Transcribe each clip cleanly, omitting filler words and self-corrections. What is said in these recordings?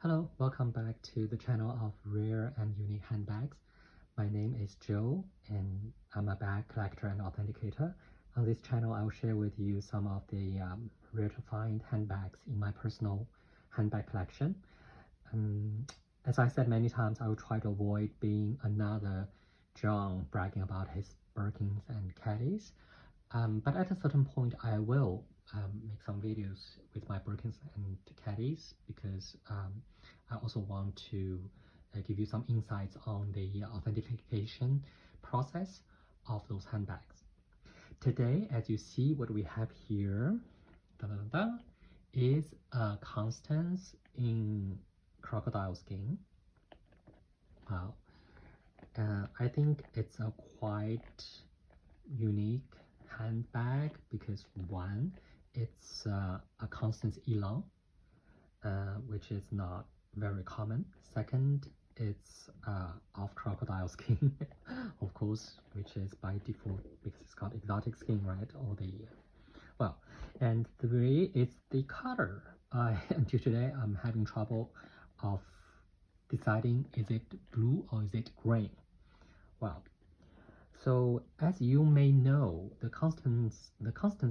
Hello, welcome back to the channel of Rare and Unique Handbags. My name is Joe and I'm a bag collector and authenticator. On this channel, I will share with you some of the rare to find handbags in my personal handbag collection. As I said many times, I will try to avoid being another John bragging about his Birkins and Caddies. But at a certain point, I will make some videos with my Birkins and Caddies because I also want to give you some insights on the authentication process of those handbags. Today, as you see, what we have here is a Constance in crocodile skin. Wow. I think it's a quite unique handbag because one, it's a Constance Elan, which is not very common. Second, it's of crocodile skin, of course, which is by default because it's got exotic skin, right? All the well, and three, it's the color. Until today, I'm having trouble of deciding is it blue or is it green. Well, so as you may know, the Constance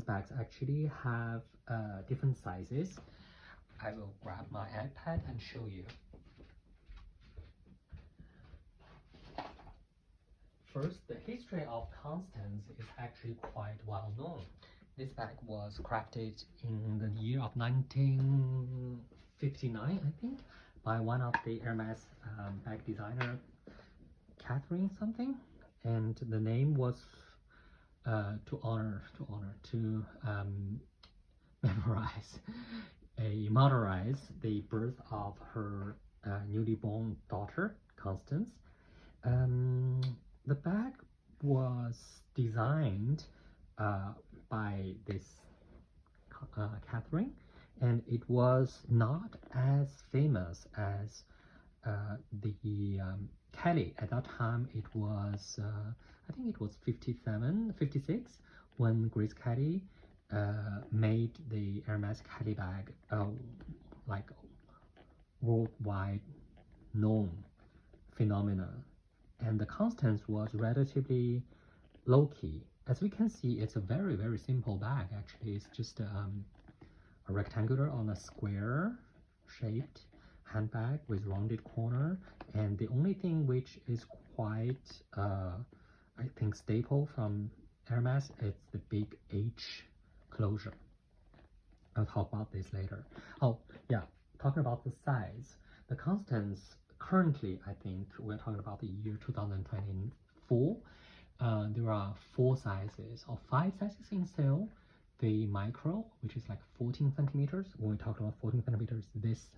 bags actually have different sizes. I will grab my iPad and show you. First, the history of Constance is actually quite well known. This bag was crafted in the year of 1959, I think, by one of the Hermes bag designer, Catherine something, and the name was to memorize the birth of her newly born daughter, Constance. The bag was designed by this Catherine, and it was not as famous as the Kelly. At that time it was I think it was 56 when Grace Kelly made the Hermes Kelly bag like worldwide known phenomenon, and the Constance was relatively low-key. As we can see, it's a very simple bag. Actually, it's just a rectangular on a square shaped handbag with rounded corner, and the only thing which is quite I think staple from Hermes is the big H closure. I'll talk about this later. Oh yeah, talking about the size, the Constance currently, I think we're talking about the year 2024. There are 4 sizes or 5 sizes in sale. The micro, which is like 14 centimeters. When we talk about 14 centimeters, this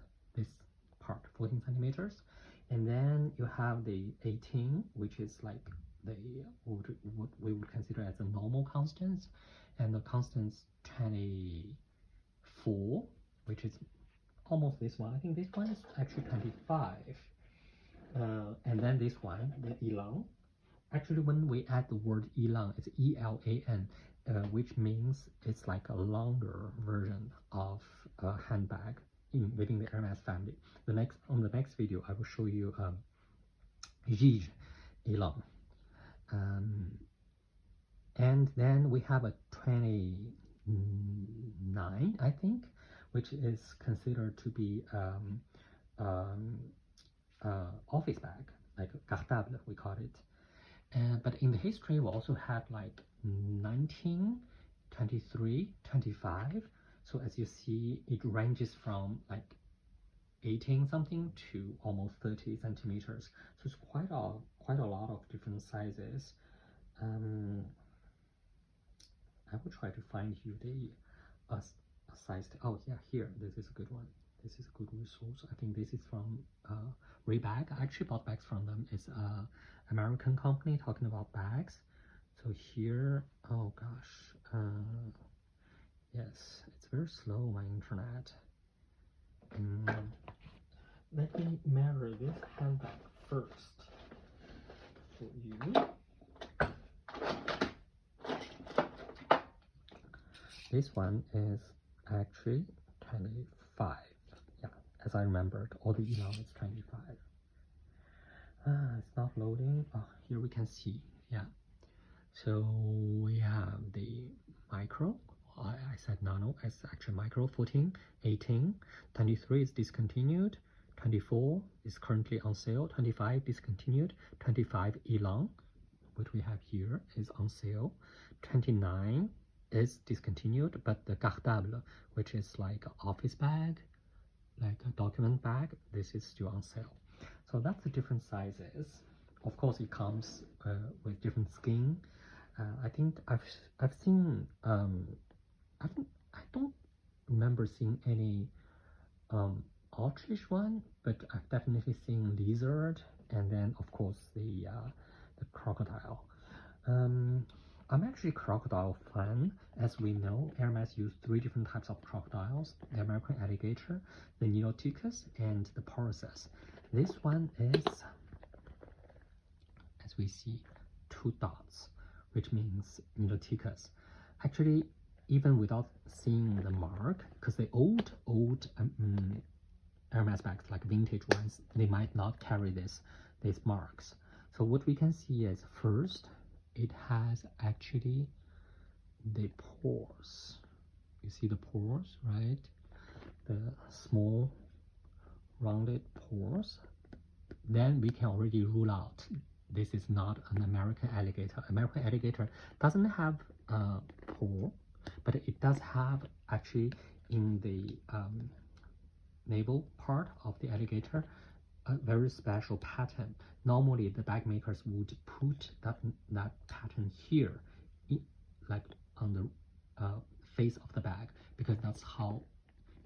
part 14 centimeters, and then you have the 18, which is like the what we would consider as a normal Constance, and the Constance 24, which is almost this one. I think this one is actually 25, and then this one, the Elan. Actually, when we add the word Elan, it's E-L-A-N, which means it's like a longer version of a handbag within the Hermes family. On the next video, I will show you Gige Elan. And then we have a 29, I think, which is considered to be office bag, like cartable, we call it. But in the history, we also have like 19, 23, 25. So as you see, it ranges from like 18 something to almost 30 centimeters. So it's quite a lot of different sizes. I will try to find you the size. Oh yeah, here. This is a good one. This is a good resource. I think this is from Rebag. I actually bought bags from them. It's a American company talking about bags. So here, oh gosh, yes, it's very slow, my internet. Let me measure this handbag first for you. This one is actually 25. Yeah, as as I remembered, all the Elan is 25. It's not loading. Oh, here we can see. Yeah. So we have the micro. I said nano, it's actually micro. 14, 18, 23 is discontinued. 24 is currently on sale. 25 discontinued. 25 Elan, which we have here, is on sale. 29 is discontinued, but the Cartable, which is like an office bag, like a document bag, this is still on sale. So that's the different sizes. Of course, it comes with different skin. I think I've seen I don't remember seeing any ostrich one, but I've definitely seen lizard, and then of course the crocodile. I'm actually a crocodile fan. As we know, Hermes used 3 different types of crocodiles: the American alligator, the Niloticus, and the Parasus. This one is, as we see, 2 dots, which means Niloticus. Actually, even without seeing the mark, because the old Hermes bags, like vintage ones, they might not carry these marks. So what we can see is, first, it has actually the pores. You see the pores, right? The small rounded pores. Then we can already rule out this is not an American alligator. American alligator doesn't have a pore, but it does have actually in the navel part of the alligator a very special pattern. Normally the bag makers would put that pattern here, like on the face of the bag, because that's how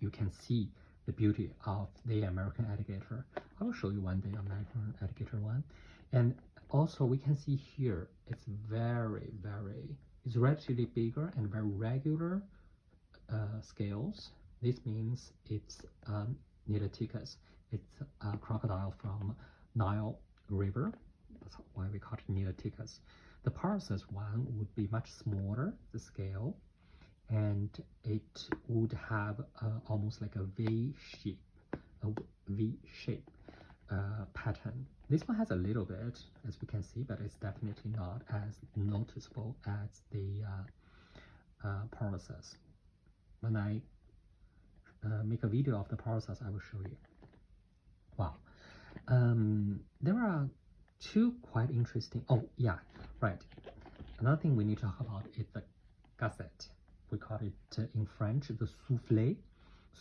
you can see the beauty of the American alligator. I will show you one day American alligator one. And also we can see here it's it's relatively bigger and very regular scales. This means it's Niloticus. It's a crocodile from Nile River. That's why we call it Niloticus. The Parasus one would be much smaller, the scale, and it would have almost like a V-shape, pattern. This one has a little bit, as we can see, but it's definitely not as noticeable as the Parasus. When I make a video of the Parasus, I will show you. Wow. There are 2 quite interesting. Oh, yeah, right. Another thing we need to talk about is the gazette. We call it in French the soufflé.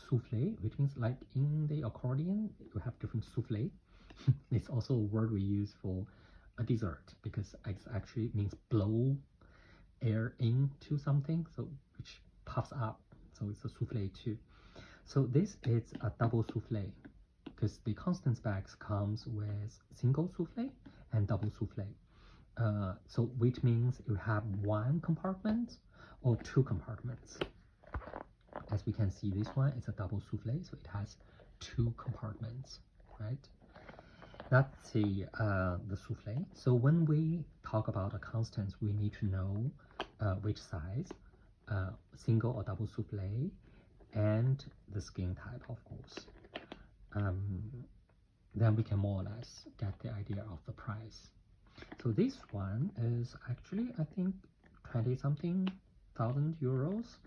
Soufflé, which means like in the accordion, you have different soufflé. It's also a word we use for a dessert, because it actually means blow air into something, so which puffs up. So it's a soufflé too. So this is a double soufflé, because the Constance bags comes with single soufflé and double soufflé. So which means you have 1 compartment or 2 compartments. As we can see, this one is a double soufflé, so it has 2 compartments, right? That's the soufflé. So when we talk about a Constance, we need to know which size, single or double soufflé, and the skin type, of course. Then we can more or less get the idea of the price. So this one is actually, I think, 20-something thousand euros,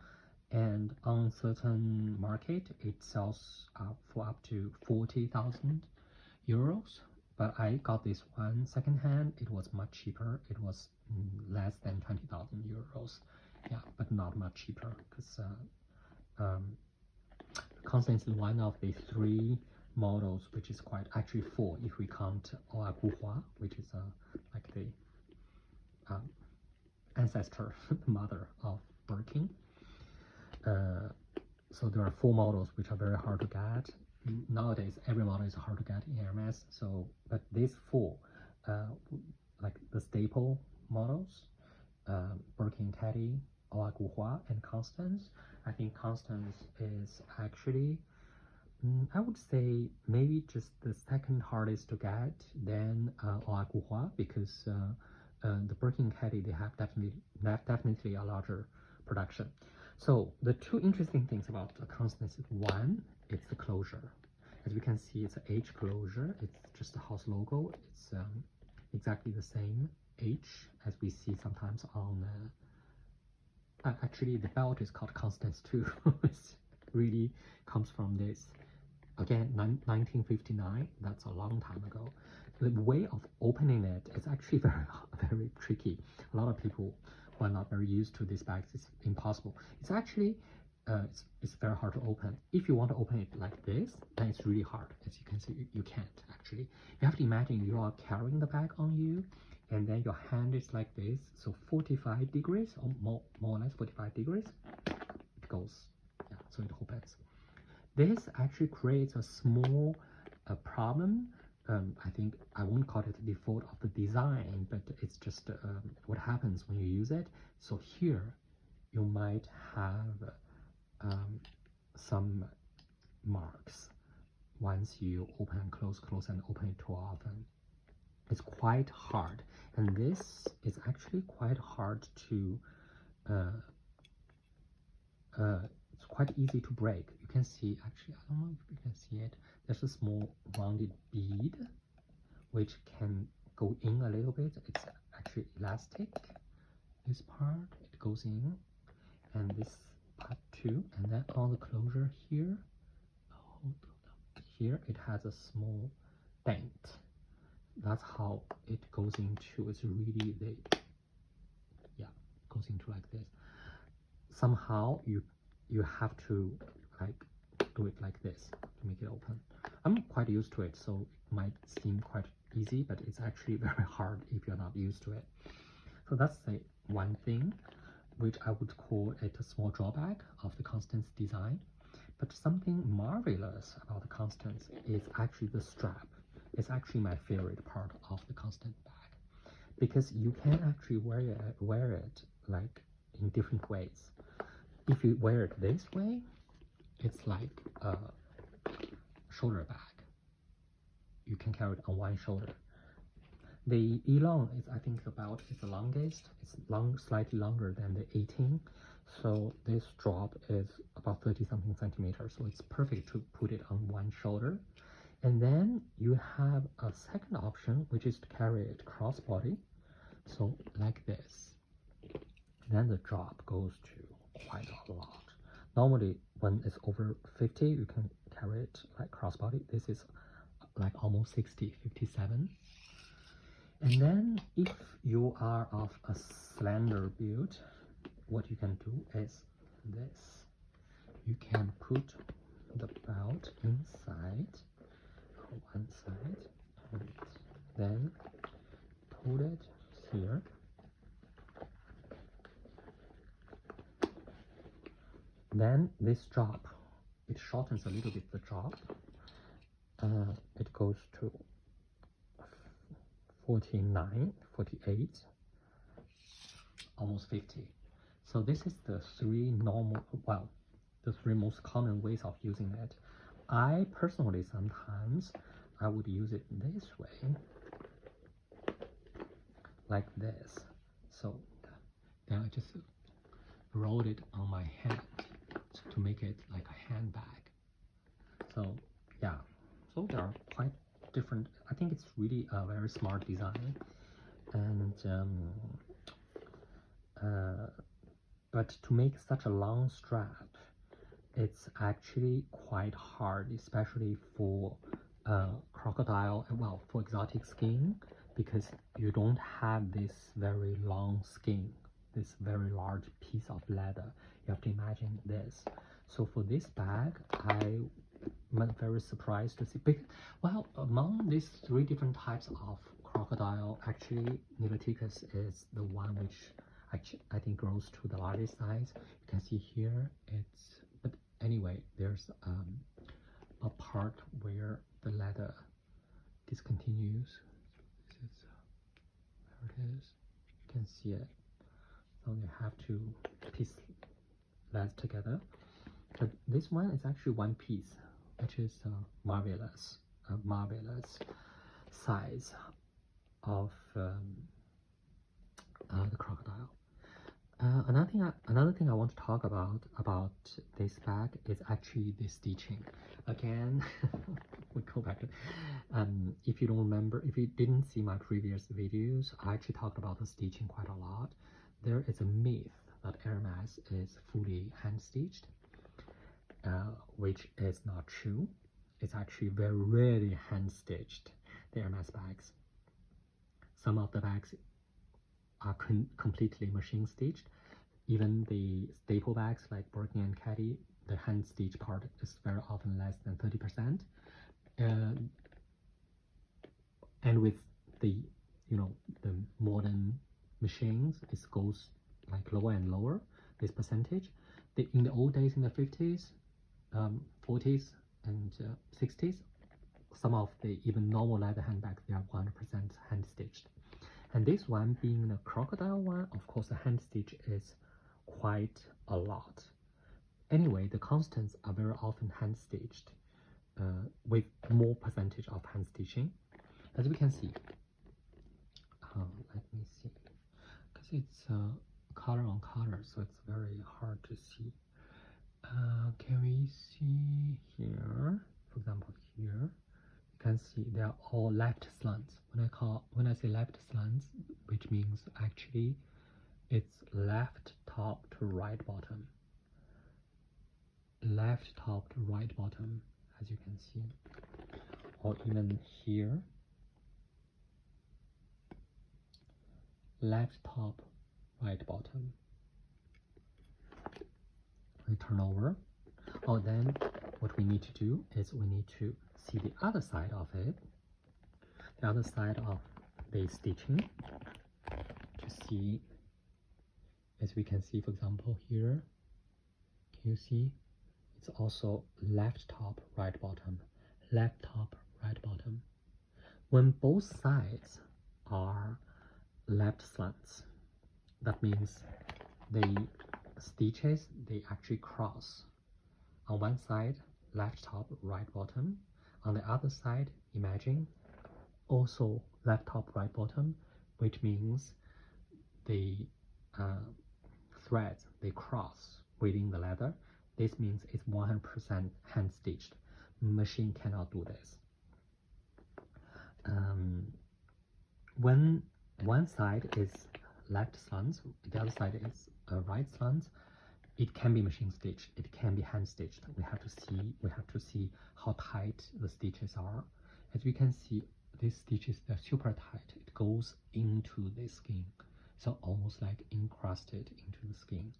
and on certain market it sells for up to 40,000 euros. But I got this one secondhand. It was much cheaper. It was less than 20,000 euros. Yeah, but not much cheaper, because Constance is one of the 3 models, which is quite, actually 4 if we count Oa Guhua, which is like the ancestor, the mother of Birkin. So there are 4 models which are very hard to get. Nowadays every model is hard to get in Hermes, so but these 4 like the staple models, Birkin Teddy, Oa Guhua, and Constance. I think Constance is actually, I would say, maybe just the second hardest to get, then Oa Guhua, because the Birkin Teddy, they have definitely a larger production. So the 2 interesting things about the Constance is, one, it's the closure. As we can see, it's an H closure. It's just the house logo. It's exactly the same H as we see sometimes on actually the belt is called Constance too. It really comes from this. Again, 1959, that's a long time ago. The way of opening it is actually very tricky. A lot of people who are not very used to these bags, it's impossible. It's actually, it's very hard to open. If you want to open it like this, then it's really hard. As you can see, you can't actually. You have to imagine you are carrying the bag on you, and then your hand is like this, so 45 degrees, or more or less 45 degrees, it goes, yeah, so it opens. This actually creates a small problem. I think I won't call it the default of the design, but it's just what happens when you use it. So here you might have some marks once you open and close and open it too often. It's quite hard, and this is actually quite hard to it's quite easy to break. You can see, actually, I don't know if you can see it, there's a small rounded bead which can go in a little bit. It's actually elastic. This part, it goes in, and this part too, and then on the closure here, here it has a small dent. That's how it goes into, it's really the, yeah, goes into like this. Somehow you have to like do it like this to make it open. I'm quite used to it, so it might seem quite easy, but it's actually very hard if you're not used to it. So that's the one thing which I would call it a small drawback of the Constance design. But something marvelous about the Constance is actually the strap. It's actually my favorite part of the Constance bag, because you can actually wear it like in different ways. If you wear it this way, it's like a shoulder bag. You can carry it on one shoulder. The Elan is, I think, about is the longest. It's slightly longer than the 18. So this drop is about 30-something centimeters. So it's perfect to put it on one shoulder. And then you have a second option, which is to carry it crossbody. So like this. Then the drop goes to quite a lot. Normally, when it's over 50, you can carry it like crossbody. This is like almost 60, 57. And then if you are of a slender build, what you can do is this. You can put the belt inside, one side, and then put it here. Then this drop, it shortens a little bit the drop. It goes to 49, 48, almost 50. So this is the three normal, well, the three most common ways of using it. I personally, sometimes I would use it this way, like this. So then I just rolled it on my hand to make it like a handbag. So yeah, so they are quite different. I think it's really a very smart design, and but to make such a long strap, it's actually quite hard, especially for crocodile, well, for exotic skin, because you don't have this very long skin, this very large piece of leather. You have to imagine this. So for this bag, I'm very surprised to see, because, well, among these three different types of crocodile, actually Niloticus is the one which actually I think grows to the largest size. You can see here it's, but anyway, there's a part where the leather discontinues. This is where it is. You can see it. So you have to piece that together. But this one is actually one piece, which is marvelous size of the crocodile. Another thing I want to talk about this bag is actually the stitching. Again, we go back to, if you don't remember, if you didn't see my previous videos, I actually talked about the stitching quite a lot. There is a myth that Hermes is fully hand stitched, which is not true. It's actually very rarely hand stitched, the Hermes bags. Some of the bags are completely machine stitched. Even the staple bags like Birkin and Caddy, the hand stitch part is very often less than 30%. And with the the modern machines, it goes like lower and lower, this percentage. In the old days, in the 50s, 40s, and 60s, some of the even normal leather handbags, they are 100% hand stitched. And this one being the crocodile one, of course, the hand stitch is quite a lot. Anyway, the Constance are very often hand stitched, with more percentage of hand stitching, as we can see. Let me see, because it's color on color, so it's very hard to see. Can we see here? For example, here you can see they are all left slants. When I say left slants, which means actually it's left top to right bottom. Left top to right bottom, as you can see. Or even here, left top, right bottom. We turn over. Oh, then what we need to do is we need to see the other side of it, the other side of the stitching, to see, as we can see, for example, here, can you see? It's also left top, right bottom, left top, right bottom. When both sides are left slants, that means the stitches, they actually cross. On one side, left top, right bottom. On the other side, imagine, also left top, right bottom, which means the threads, they cross within the leather. This means it's 100% hand stitched. Machine cannot do this. When one side is left slants, the other side is right slants, it can be machine stitched, it can be hand stitched. We have to see how tight the stitches are. As we can see, these stitches, they're super tight. It goes into the skin, so almost like encrusted into the skin.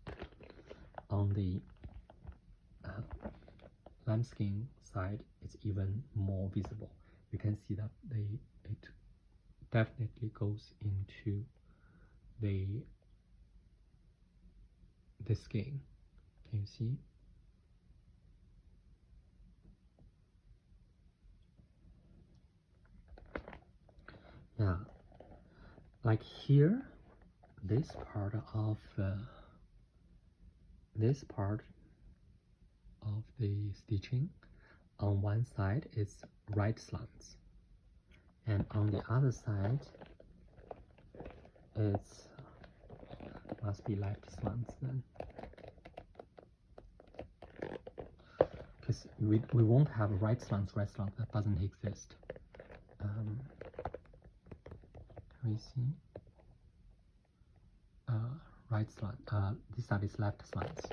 On the lambskin side, it's even more visible. You can see that it definitely goes into the skin. Can you see? Yeah, like here, this part of the stitching, on one side is right slants, and on the other side it's must be left slants then, because we won't have right slants, that doesn't exist. Can we see? Right slant, this side is left slants.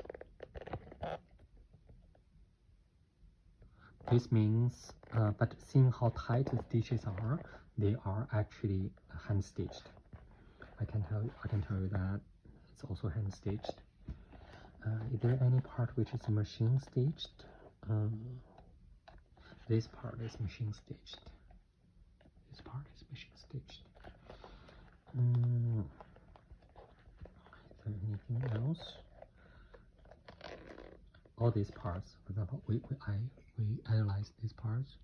This means, but seeing how tight the stitches are, they are actually hand stitched. I can tell you that it's also hand stitched. Is there any part which is machine stitched? This part is machine stitched. This part is machine stitched. Is there anything else? All these parts, for example, we analyze these parts.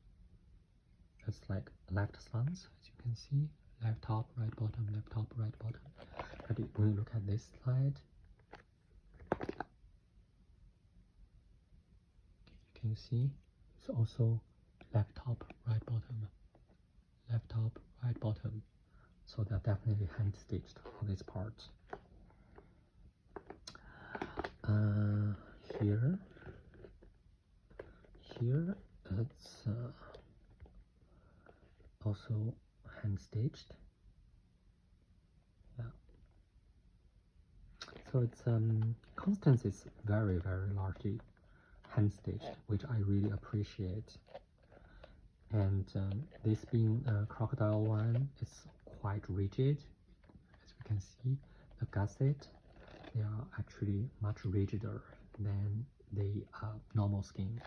It's like left slants, as you can see, left top, right bottom, left top, right bottom. But when you look at this slide, can you see? It's also left top, right bottom, left top, right bottom. So they're definitely hand stitched, all these parts. Here it's also hand stitched. Yeah. So it's Constance is very largely hand stitched, which I really appreciate. And this being a crocodile one, it's quite rigid. As we can see, the gusset, they are actually much rigider than the normal skins.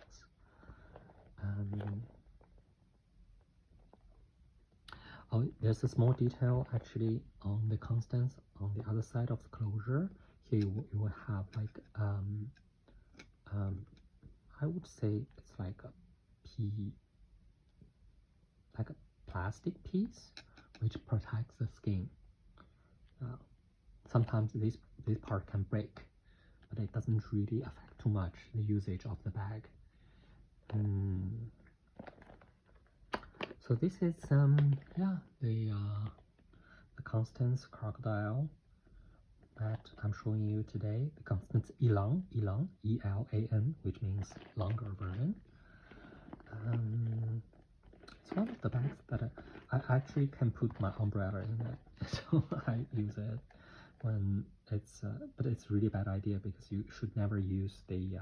Oh, there's a small detail actually on the Constance on the other side of the closure. Here you will have like I would say it's like a plastic piece which protects the skin. Sometimes this part can break, but it doesn't really affect too much the usage of the bag. So this is yeah, the Constance crocodile that I'm showing you today, the Constance Elan, E-L-A-N, which means longer version. It's one of the bags that I actually can put my umbrella in it, so I use it when it's, but it's really bad idea because you should never use the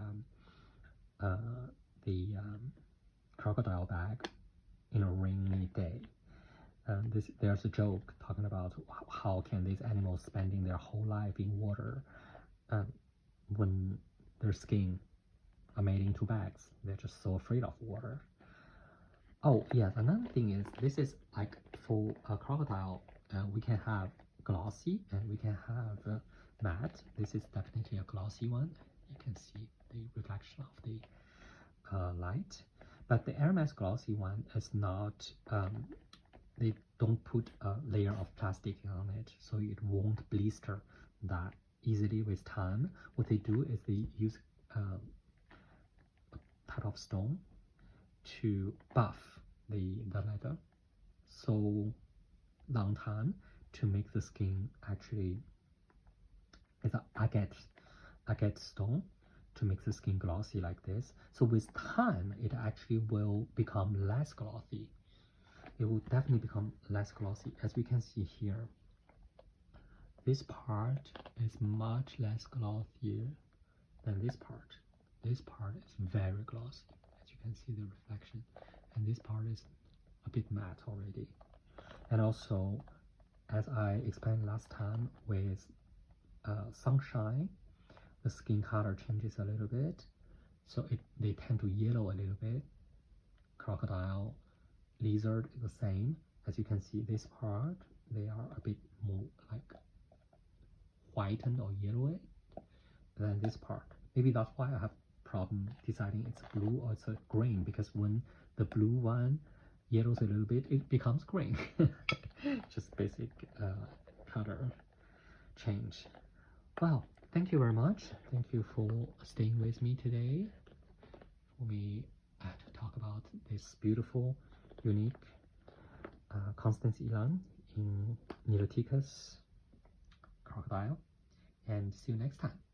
crocodile bag in a rainy day. There's a joke talking about how can these animals spending their whole life in water when their skin are made into bags. They're just so afraid of water. Oh yes, another thing is this is like for a crocodile, we can have glossy and we can have matte. This is definitely a glossy one. You can see the reflection of the light. But the Hermes glossy one is not, they don't put a layer of plastic on it, so it won't blister that easily with time. What they do is they use a type of stone to buff the leather so long time to make the skin actually, it's an agate stone to make the skin glossy like this. So with time, it actually will become less glossy. It will definitely become less glossy. As we can see here, this part is much less glossy than this part. This part is very glossy, as you can see the reflection, and this part is a bit matte already. And also, as I explained last time, with sunshine, the skin color changes a little bit, so they tend to yellow a little bit. Crocodile, lizard, the same. As you can see, this part, they are a bit more like whitened or yellowy than this part. Maybe that's why I have problem deciding it's blue or it's a green, because when the blue one yellows a little bit, it becomes green. Just basic color change. Well, thank you very much. Thank you for staying with me today for me to talk about this beautiful, unique Constance Elan in Niloticus crocodile. And see you next time.